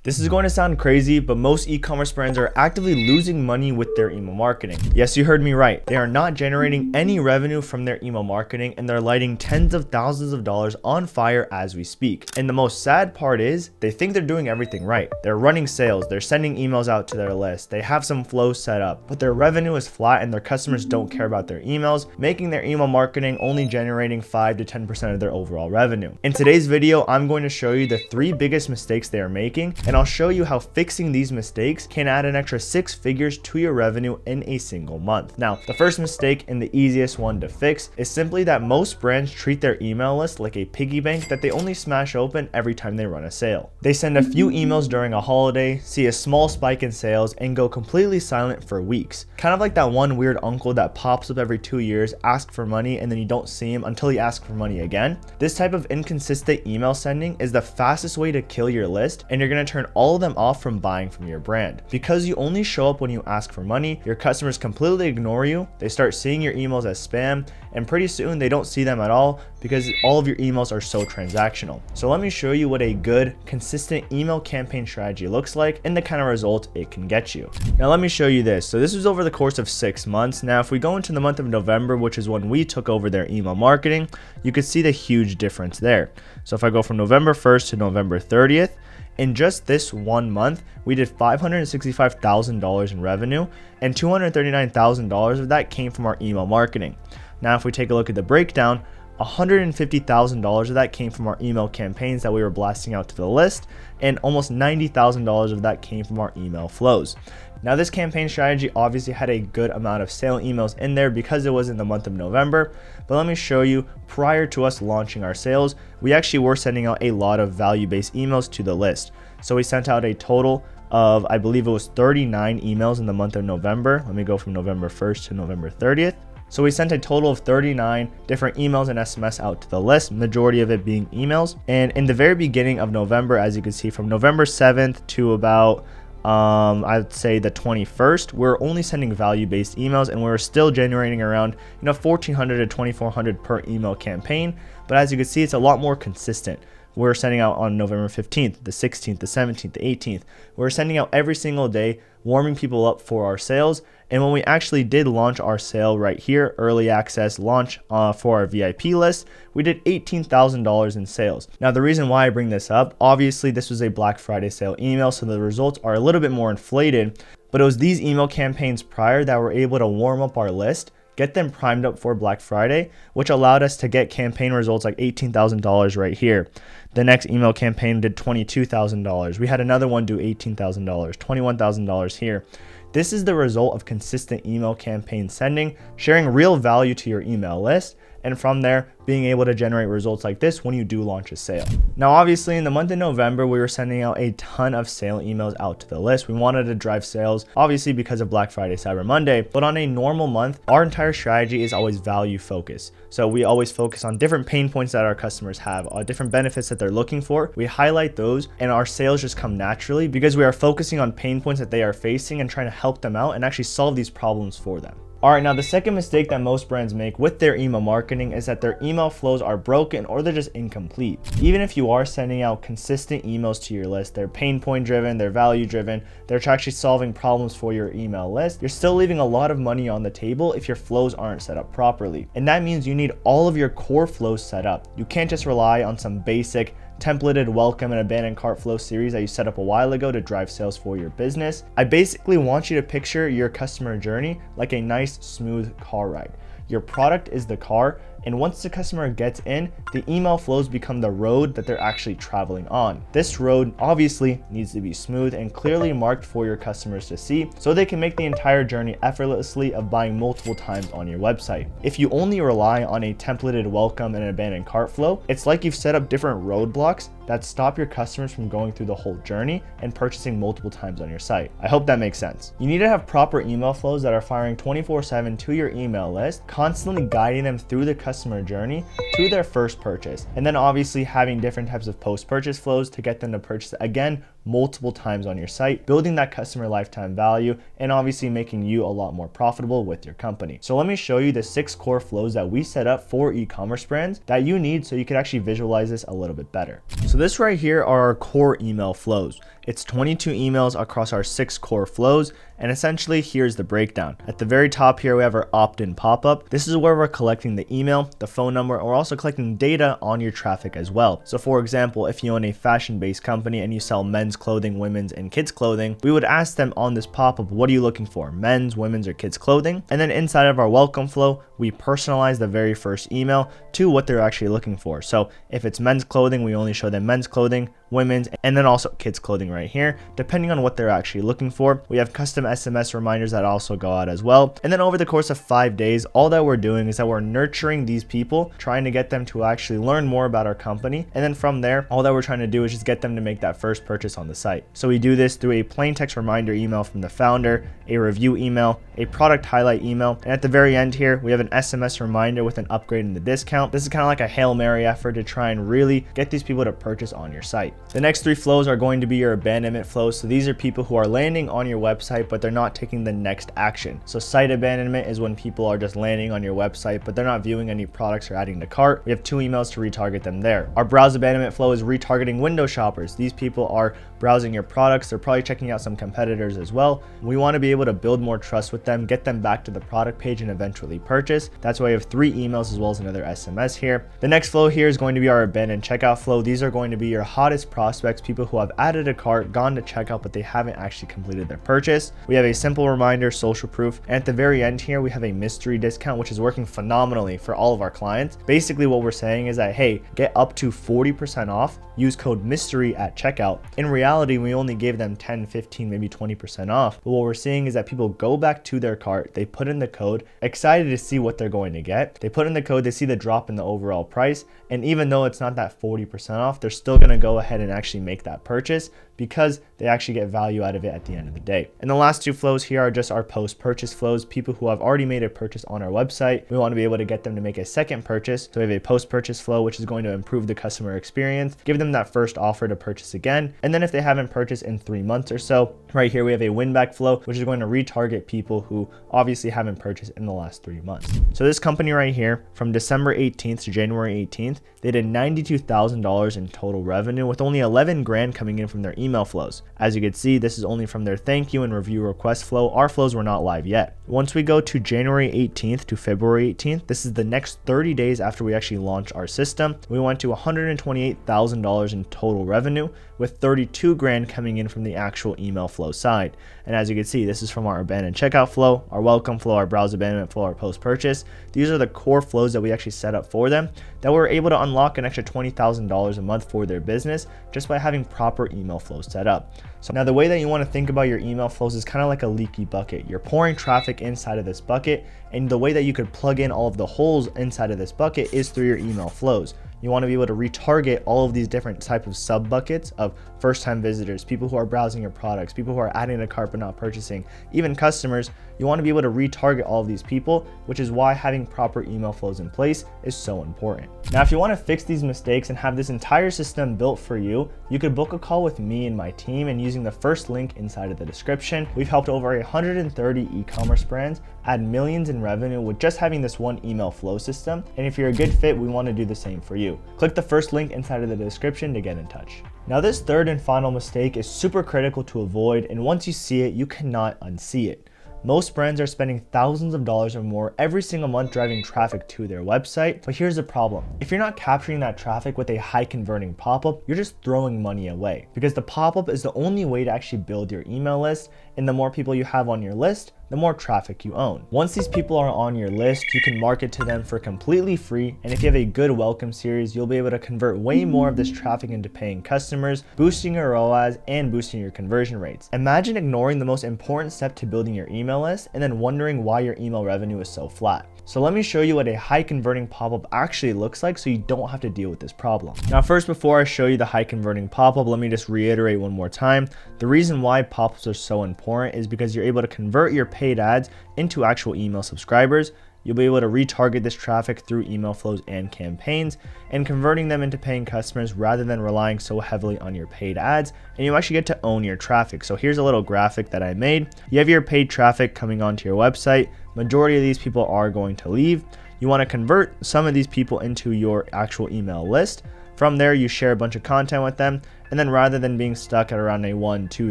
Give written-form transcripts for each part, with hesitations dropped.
This is going to sound crazy, but most e-commerce brands are actively losing money with their email marketing. Yes, you heard me right. They are not generating any revenue from their email marketing, and they're lighting tens of thousands of dollars on fire as we speak. And the most sad part is they think they're doing everything right. They're running sales, they're sending emails out to their list, they have some flows set up, but their revenue is flat and their customers don't care about their emails, making their email marketing only generating 5 to 10% of their overall revenue. In today's video, I'm going to show you the 3 biggest mistakes they are making, and I'll show you how fixing these mistakes can add an extra 6 figures to your revenue in a single month. Now, the first mistake and the easiest one to fix is simply that most brands treat their email list like a piggy bank that they only smash open every time they run a sale. They send a few emails during a holiday, see a small spike in sales, and go completely silent for weeks. Kind of like that one weird uncle that pops up every 2 years, asks for money, and then you don't see him until he asks for money again. This type of inconsistent email sending is the fastest way to kill your list, and you're going to turn all of them off from buying from your brand. Because you only show up when you ask for money, your customers completely ignore you, they start seeing your emails as spam, and pretty soon they don't see them at all because all of your emails are so transactional. So let me show you what a good, consistent email campaign strategy looks like and the kind of result it can get you. Now let me show you this. So this was over the course of 6 months. Now if we go into the month of November, which is when we took over their email marketing, you could see the huge difference there. So if I go from November 1st to November 30th, in just this 1 month, we did $565,000 in revenue, and $239,000 of that came from our email marketing. Now, if we take a look at the breakdown, $150,000 of that came from our email campaigns that we were blasting out to the list, and almost $90,000 of that came from our email flows. Now, this campaign strategy obviously had a good amount of sale emails in there because it was in the month of November, but let me show you, prior to us launching our sales, we actually were sending out a lot of value-based emails to the list. So we sent out a total of, I believe it was 39 emails in the month of November. Let me go from November 1st to November 30th. So we sent a total of 39 different emails and SMS out to the list, majority of it being emails. And in the very beginning of November, as you can see, from November 7th to about I'd say the 21st, we're only sending value-based emails, and we're still generating around 1,400 to 2,400 per email campaign. But as you can see, it's a lot more consistent. We're sending out on November 15th, the 16th, the 17th, the 18th. We're sending out every single day, warming people up for our sales. And when we actually did launch our sale right here, early access launch for our VIP list, we did $18,000 in sales. Now, the reason why I bring this up, obviously this was a Black Friday sale email, so the results are a little bit more inflated, but it was these email campaigns prior that were able to warm up our list, get them primed up for Black Friday, which allowed us to get campaign results like $18,000 right here. The next email campaign did $22,000. We had another one do $18,000, $21,000 here. This is the result of consistent email campaign sending, sharing real value to your email list, and from there, being able to generate results like this when you do launch a sale. Now, obviously in the month of November, we were sending out a ton of sale emails out to the list. We wanted to drive sales, obviously because of Black Friday, Cyber Monday, but on a normal month, our entire strategy is always value focused. So we always focus on different pain points that our customers have, different benefits that they're looking for. We highlight those and our sales just come naturally because we are focusing on pain points that they are facing and trying to help them out and actually solve these problems for them. All right, now the second mistake that most brands make with their email marketing is that their email flows are broken or they're just incomplete. Even if you are sending out consistent emails to your list, they're pain point driven, they're value driven, they're actually solving problems for your email list, you're still leaving a lot of money on the table if your flows aren't set up properly. And that means you need all of your core flows set up. You can't just rely on some basic templated welcome and abandoned cart flow series that you set up a while ago to drive sales for your business. I basically want you to picture your customer journey like a nice, smooth car ride. Your product is the car, and once the customer gets in, the email flows become the road that they're actually traveling on. This road obviously needs to be smooth and clearly marked for your customers to see so they can make the entire journey effortlessly of buying multiple times on your website. If you only rely on a templated welcome and abandoned cart flow, it's like you've set up different roadblocks that stop your customers from going through the whole journey and purchasing multiple times on your site. I hope that makes sense. You need to have proper email flows that are firing 24/7 to your email list, constantly guiding them through the customer journey to their first purchase. And then obviously having different types of post-purchase flows to get them to purchase again multiple times on your site, building that customer lifetime value, and obviously making you a lot more profitable with your company. So let me show you the 6 core flows that we set up for e-commerce brands that you need so you can actually visualize this a little bit better. So this right here are our core email flows. It's 22 emails across our 6 core flows, and essentially here's the breakdown. At the very top here we have our opt-in pop-up. This is where we're collecting the email, the phone number, and we're also collecting data on your traffic as well. So for example, if you own a fashion-based company and you sell men's clothing, women's, and kids clothing, we would ask them on this pop-up, what are you looking for, men's, women's, or kids clothing? And then inside of our welcome flow, we personalize the very first email to what they're actually looking for. So if it's men's clothing, we only show them men's clothing, women's, and then also kids clothing right here, depending on what they're actually looking for. We have custom SMS reminders that also go out as well. And then over the course of 5 days, all that we're doing is that we're nurturing these people, trying to get them to actually learn more about our company. And then from there, all that we're trying to do is just get them to make that first purchase on the site. So we do this through a plain text reminder email from the founder, a review email, a product highlight email, and at the very end here, we have an SMS reminder with an upgrade in the discount. This is kind of like a Hail Mary effort to try and really get these people to purchase on your site. The next 3 flows are going to be your abandonment flows. So these are people who are landing on your website, but they're not taking the next action. So site abandonment is when people are just landing on your website, but they're not viewing any products or adding to cart. We have 2 emails to retarget them there. Our browse abandonment flow is retargeting window shoppers. These people are browsing your products. They're probably checking out some competitors as well. We want to be able to build more trust with them, get them back to the product page and eventually purchase. That's why we have 3 emails as well as another SMS here. The next flow here is going to be our abandoned checkout flow. These are going to be your hottest prospects, people who have added a cart, gone to checkout, but they haven't actually completed their purchase. We have a simple reminder, social proof, and at the very end here, we have a mystery discount, which is working phenomenally for all of our clients. Basically, what we're saying is that, hey, get up to 40% off, use code mystery at checkout. In reality, we only gave them 10, 15, maybe 20% off. But what we're seeing is that people go back to their cart, they put in the code, excited to see what they're going to get. They put in the code, they see the drop in the overall price, and even though it's not that 40% off, they're still going to go ahead and actually make that purchase because they actually get value out of it at the end of the day. And the last 2 flows here are just our post-purchase flows, people who have already made a purchase on our website. We want to be able to get them to make a second purchase. So we have a post-purchase flow, which is going to improve the customer experience, give them that first offer to purchase again. And then if they haven't purchased in 3 months or so, right here we have a win-back flow, which is going to retarget people who obviously haven't purchased in the last 3 months. So this company right here, from December 18th to January 18th, they did $92,000 in total revenue with only 11 grand coming in from their email flows. As you can see, this is only from their thank you and review request flow. Our flows were not live yet. Once we go to January 18th to February 18th, this is the next 30 days after we actually launch our system. We went to $128,000 in total revenue with 32 grand coming in from the actual email flow side. And as you can see, this is from our abandoned checkout flow, our welcome flow, our browse abandonment flow, our post purchase. These are the core flows that we actually set up for them that we're able to unlock an extra $20,000 a month for their business just by having proper email flows set up. So now the way that you want to think about your email flows is kind of like a leaky bucket. You're pouring traffic inside of this bucket, and the way that you could plug in all of the holes inside of this bucket is through your email flows. You want to be able to retarget all of these different types of sub buckets of first-time visitors, people who are browsing your products, people who are adding a cart but not purchasing, even customers. You want to be able to retarget all of these people, which is why having proper email flows in place is so important. Now, if you want to fix these mistakes and have this entire system built for you, you could book a call with me and my team, and using the first link inside of the description, we've helped over 130 e-commerce brands add millions in revenue with just having this one email flow system. And if you're a good fit, we want to do the same for you. Click the first link inside of the description to get in touch. Now, this third and final mistake is super critical to avoid, and once you see it, you cannot unsee it. Most brands are spending thousands of dollars or more every single month driving traffic to their website. But here's the problem. If you're not capturing that traffic with a high converting pop-up, you're just throwing money away, because the pop-up is the only way to actually build your email list. And the more people you have on your list, the more traffic you own. Once these people are on your list, you can market to them for completely free. And if you have a good welcome series, you'll be able to convert way more of this traffic into paying customers, boosting your ROAS and boosting your conversion rates. Imagine ignoring the most important step to building your email list and then wondering why your email revenue is so flat. So let me show you what a high converting pop-up actually looks like so you don't have to deal with this problem. Now, first, before I show you the high converting pop-up, let me just reiterate one more time. The reason why pop-ups are so important is because you're able to convert your paid ads into actual email subscribers. you'll be able to retarget this traffic through email flows and campaigns and converting them into paying customers rather than relying so heavily on your paid ads. And you actually get to own your traffic. So here's a little graphic that I made. You have your paid traffic coming onto your website. Majority of these people are going to leave. You want to convert some of these people into your actual email list. From there, you share a bunch of content with them. And then rather than being stuck at around a 1, 2,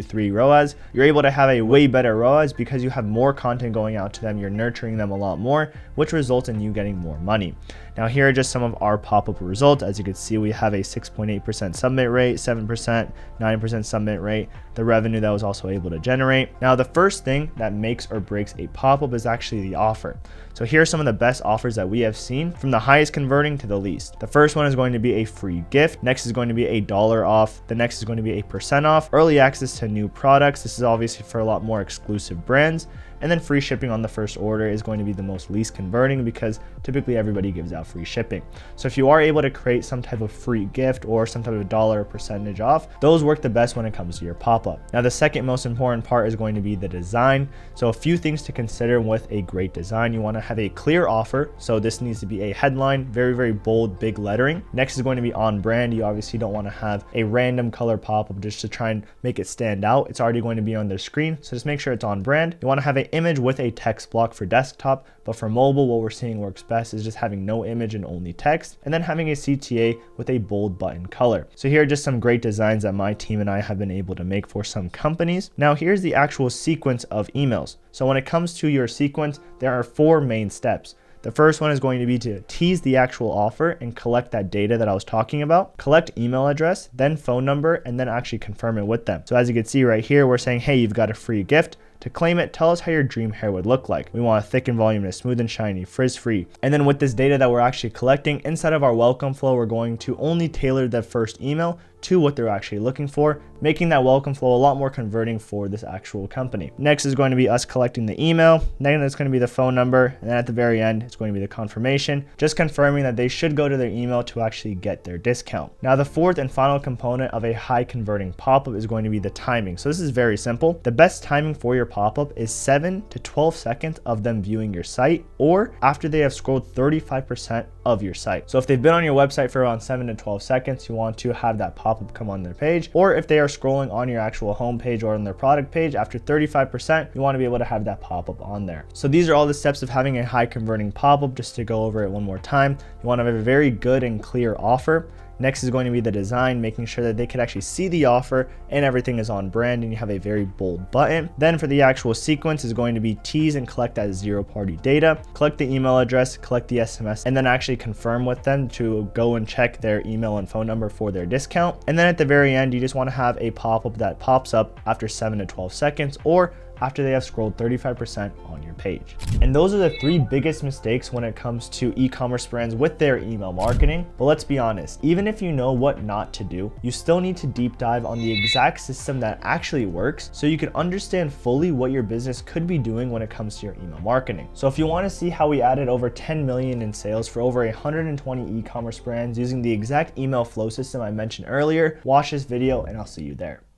3 ROAS, you're able to have a way better ROAS because you have more content going out to them. You're nurturing them a lot more, which results in you getting more money. Now here are just some of our pop-up results. As you can see, we have a 6.8% submit rate, 7%, 9% submit rate, the revenue that was also able to generate. Now the first thing that makes or breaks a pop-up is actually the offer. So here are some of the best offers that we have seen from the highest converting to the least. The first one is going to be a free gift. Next is going to be $1 off. The next is going to be 8% off, early access to new products. This is obviously for a lot more exclusive brands. And then free shipping on the first order is going to be the most least converting because typically everybody gives out free shipping. So if you are able to create some type of free gift or some type of dollar percentage off, those work the best when it comes to your pop-up. Now the second most important part is going to be the design. So a few things to consider with a great design. You want to have a clear offer. So this needs to be a headline, very, very bold, big lettering. Next is going to be on brand. You obviously don't want to have a random color pop-up just to try and make it stand out. It's already going to be on their screen. So just make sure it's on brand. You want to have an image with a text block for desktop, but for mobile, what we're seeing works best is just having no image and only text, and then having a CTA with a bold button color. So here are just some great designs that my team and I have been able to make for some companies. Now here's the actual sequence of emails. So when it comes to your sequence, there are 4 main steps. The first one is going to be to tease the actual offer and collect that data that I was talking about, collect email address, then phone number, and then actually confirm it with them. So as you can see right here, we're saying, hey, you've got a free gift. To claim it, tell us how your dream hair would look like. We want a thick and voluminous, smooth and shiny, frizz-free. And then with this data that we're actually collecting, inside of our welcome flow, we're going to only tailor the first email to what they're actually looking for, making that welcome flow a lot more converting for this actual company. Next is going to be us collecting the email. Then it's going to be the phone number. And then at the very end, it's going to be the confirmation, just confirming that they should go to their email to actually get their discount. Now, the fourth and final component of a high converting pop-up is going to be the timing. So this is very simple. The best timing for your pop-up is 7 to 12 seconds of them viewing your site or after they have scrolled 35% of your site. So if they've been on your website for around 7 to 12 seconds, you want to have that pop-up come on their page. Or if they are scrolling on your actual homepage or on their product page after 35%, you want to be able to have that pop-up on there. So these are all the steps of having a high converting pop-up. Just to go over it one more time, you want to have a very good and clear offer. Next is going to be the design, making sure that they can actually see the offer and everything is on brand and you have a very bold button. Then for the actual sequence is going to be tease and collect that 0-party data, collect the email address, collect the SMS, and then actually confirm with them to go and check their email and phone number for their discount. And then at the very end, you just want to have a pop-up that pops up after 7 to 12 seconds or after they have scrolled 35% on your page. And those are the 3 biggest mistakes when it comes to e-commerce brands with their email marketing. But let's be honest, even if you know what not to do, you still need to deep dive on the exact system that actually works so you can understand fully what your business could be doing when it comes to your email marketing. So if you want to see how we added over 10 million in sales for over 120 e-commerce brands using the exact email flow system I mentioned earlier, watch this video and I'll see you there.